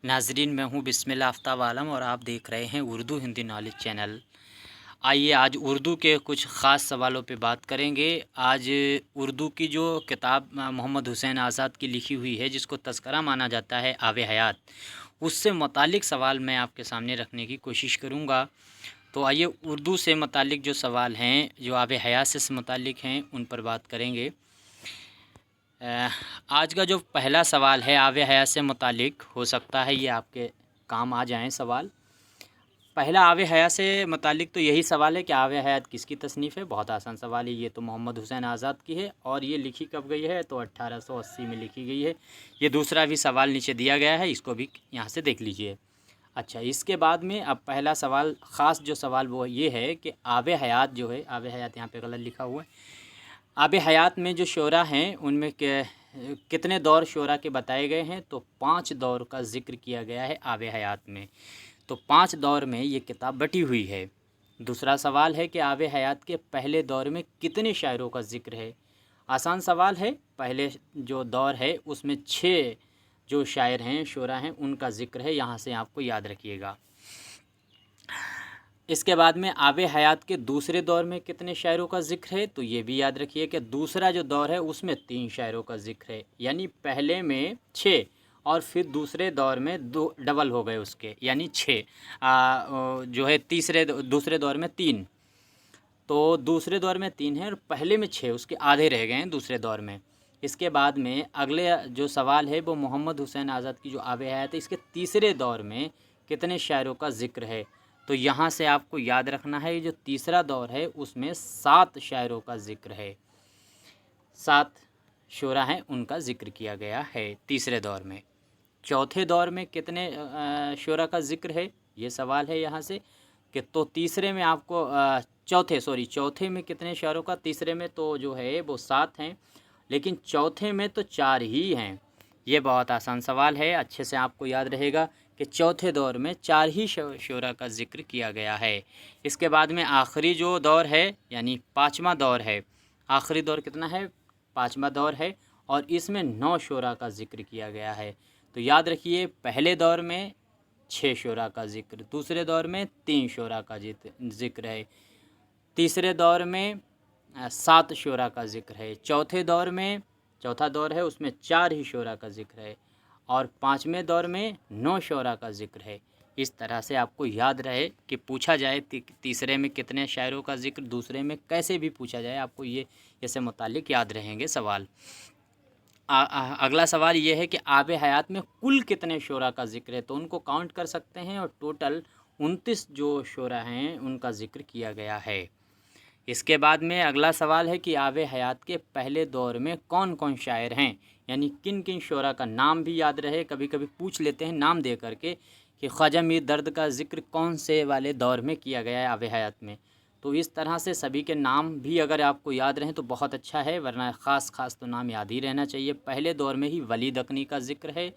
नाजरीन, मैं हूँ बिस्मिल्लाह आफ्ताब आलम और आप देख रहे हैं उर्दू हिंदी नॉलेज चैनल। आइए आज उर्दू के कुछ ख़ास सवालों पे बात करेंगे। आज उर्दू की जो किताब मोहम्मद हुसैन आज़ाद की लिखी हुई है, जिसको तज़किरा माना जाता है आब हयात, उससे मुतालिक सवाल मैं आपके सामने रखने की कोशिश करूँगा। तो आइए उर्दू से मुतालिक जो सवाल हैं, जो आब हयात से मुतालिक हैं, उन पर बात करेंगे। आज का जो पहला सवाल है आब हयात से मुतालिक, हो सकता है ये आपके काम आ जाएं सवाल। पहला आब हयात से मुतालिक तो यही सवाल है कि आब हयात किसकी तसनीफ़ है। बहुत आसान सवाल है, ये तो मोहम्मद हुसैन आज़ाद की है और ये लिखी कब गई है, तो 1880 में लिखी गई है। ये दूसरा भी सवाल नीचे दिया गया है, इसको भी यहाँ से देख लीजिए। अच्छा, इसके बाद में अब पहला सवाल, ख़ास जो सवाल वो ये है कि आब हयात जो है, आब हयात यहाँ पे गलत लिखा हुआ है। आब हयात में जो शोरा हैं उनमें कितने दौर शोरा के बताए गए हैं, तो 5 दौर का ज़िक्र किया गया है आब हयात में। तो 5 दौर में ये किताब बटी हुई है। दूसरा सवाल है कि आब हयात के पहले दौर में कितने शायरों का ज़िक्र है। आसान सवाल है, पहले जो दौर है उसमें 6 जो शायर हैं, शोरा हैं, उनका ज़िक्र है, यहाँ से आपको याद रखिएगा। इसके बाद में आब हयात के दूसरे दौर में कितने शायरों का ज़िक्र है, तो ये भी याद रखिए कि दूसरा जो दौर है उसमें 3 शायरों का ज़िक्र है। यानी पहले में 6 और फिर दूसरे दौर में 2 डबल हो गए उसके, यानी 6 जो है दूसरे दौर में 3। तो दूसरे दौर में 3 है और पहले में 6, उसके आधे रह गए हैं दूसरे दौर में। इसके बाद में अगले जो सवाल है वो मोहम्मद हुसैन आज़ाद की जो आब हयात है, इसके तीसरे दौर में कितने शायरों का ज़िक्र है। तो यहाँ से आपको याद रखना है, ये जो तीसरा दौर है उसमें 7 शायरों का ज़िक्र है। 7 शोरा हैं, उनका ज़िक्र किया गया है तीसरे दौर में। चौथे दौर में कितने शोरा का ज़िक्र है, ये सवाल है यहाँ से कि तो तीसरे में आपको चौथे में कितने शायरों का, तीसरे में तो जो है वो 7 हैं, लेकिन चौथे में तो 4 ही हैं। ये बहुत आसान सवाल है, अच्छे से आपको याद रहेगा कि चौथे दौर में 4 ही शोरा का ज़िक्र किया गया है। इसके बाद में आखिरी जो दौर है, यानी 5वां दौर है। आखिरी दौर कितना है, 5वां दौर है, और इसमें 9 शोरा का ज़िक्र किया गया है। तो याद रखिए, पहले दौर में 6 शोरा का ज़िक्र, दूसरे दौर में 3 शोरा का ज़िक्र है, तीसरे दौर में 7 शोरा का ज़िक्र है, चौथा दौर है उसमें 4 ही शोरा का ज़िक्र है, और 5वें दौर में 9 शोरा का ज़िक्र है। इस तरह से आपको याद रहे कि पूछा जाए तीसरे में कितने शायरों का ज़िक्र, दूसरे में कैसे भी पूछा जाए, आपको ये इससे मुतालिक याद रहेंगे सवाल। अगला सवाल ये है कि आब हयात में कुल कितने शोरा का ज़िक्र है, तो उनको काउंट कर सकते हैं, और टोटल 29 जो शोरा हैं उनका ज़िक्र किया गया है। इसके बाद में अगला सवाल है कि आब हयात के पहले दौर में कौन कौन शायर हैं, यानी किन किन शोरा का नाम भी याद रहे। कभी कभी पूछ लेते हैं नाम दे करके कि ख्वाजा मीर दर्द का ज़िक्र कौन से वाले दौर में किया गया है आब हयात में। तो इस तरह से सभी के नाम भी अगर आपको याद रहें तो बहुत अच्छा है, वरना ख़ास तो नाम याद ही रहना चाहिए। पहले दौर में ही वली दकनी का ज़िक्र है,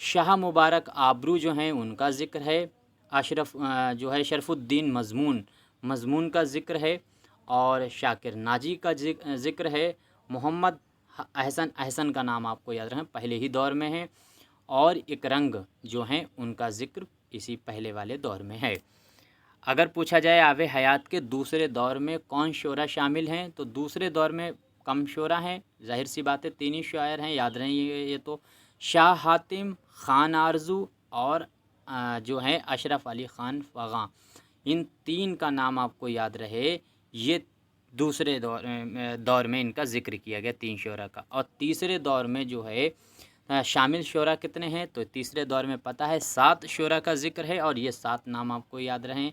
शाह मुबारक आबरू जो हैं उनका ज़िक्र है, अशरफ जो है शरफुद्दीन मज़मून का ज़िक्र है, और शाकिर नाजी का ज़िक्र है। मोहम्मद अहसन का नाम आपको याद रखें, पहले ही दौर में है, और एक रंग जो हैं उनका ज़िक्र इसी पहले वाले दौर में है। अगर पूछा जाए आब हयात के दूसरे दौर में कौन शोरा शामिल हैं, तो दूसरे दौर में कम शोरा हैं, ज़ाहिर सी बात है, 3 ही शायर हैं, याद रहें ये तो शाह हातिम, ख़ान आरज़ू और जो हैं अशरफ अली ख़ान फ़ग़ा। इन 3 का नाम आपको याद रहे। ये दूसरे दौर में इनका ज़िक्र किया गया 3 शोरा का। और तीसरे दौर में जो है शामिल शोरा कितने हैं, तो तीसरे दौर में पता है 7 शोरा का ज़िक्र है, और ये 7 नाम आपको याद रहें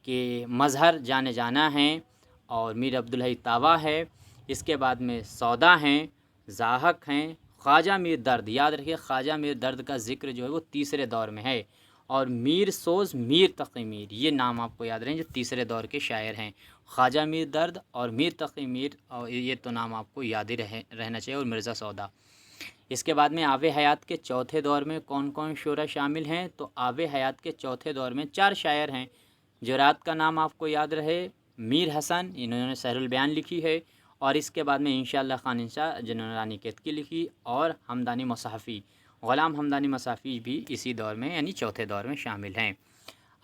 कि मज़हर जाने जाना हैं, और मीर अब्दुल हई तावा है, इसके बाद में सौदा हैं, ज़ाहक हैं, ख्वाजा मीर दर्द, याद रखिए ख्वाजा मीर दर्द का ज़िक्र जो है वो तीसरे दौर में है, और मीर सोज़ मीर तक़ी मीर, ये नाम आपको याद रहें जो तीसरे दौर के शायर हैं। ख्वाजा मीर दर्द और मीर तक़ी मीर, और ये तो नाम आपको याद ही रहना चाहिए, और मिर्ज़ा सौदा। इसके बाद में आब हयात के चौथे दौर में कौन कौन शोरा शामिल हैं, तो आब हयात के चौथे दौर में 4 शायर हैं। जुरात का नाम आपको याद रहे, मीर हसन, इन्होंने सहरुल बयान लिखी है, और इसके बाद में इंशाअल्लाह खान इंशा जिन्होंने रानी केतकी लिखी, और हमदानी मुसहफ़ी, غلام حمدانی مصافی بھی اسی دور میں یعنی چوتھے دور میں شامل ہیں۔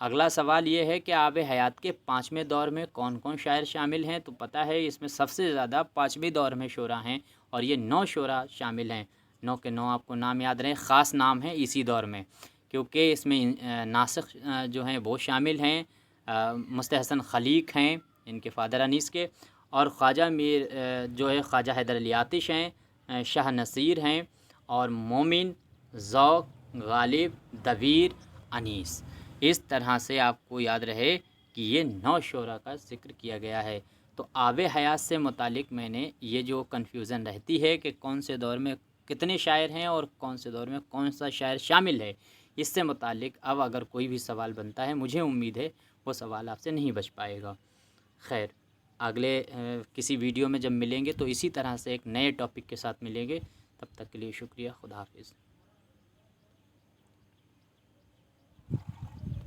اگلا سوال یہ ہے کہ آب حیات کے 5ویں دور میں کون کون شاعر شامل ہیں؟ تو پتہ ہے اس میں سب سے زیادہ 5ویں دور میں شعراء ہیں اور یہ 9 شعراء شامل ہیں۔ 9 کے 9 آپ کو نام یاد رہیں، خاص نام ہیں اسی دور میں، کیونکہ اس میں ناسخ جو ہیں وہ شامل ہیں، مستحسن خلیق ہیں ان کے فادر انیس کے، اور خواجہ میر جو ہے خواجہ حیدر علی آتش ہیں، شاہ نصیر ہیں، اور مومن، ذوق، غالب، دبیر، انیس۔ اس طرح سے آپ کو یاد رہے کہ یہ 9 شعراء کا ذکر کیا گیا ہے۔ تو آب حیات سے متعلق میں نے یہ جو کنفیوژن رہتی ہے کہ کون سے دور میں کتنے شاعر ہیں اور کون سے دور میں کون سا شاعر شامل ہے، اس سے متعلق اب اگر کوئی بھی سوال بنتا ہے، مجھے امید ہے وہ سوال آپ سے نہیں بچ پائے گا۔ خیر، اگلے کسی ویڈیو میں جب ملیں گے تو اسی طرح سے ایک نئے ٹاپک کے ساتھ ملیں گے، تب تک کے لیے شکریہ، خدا حافظ۔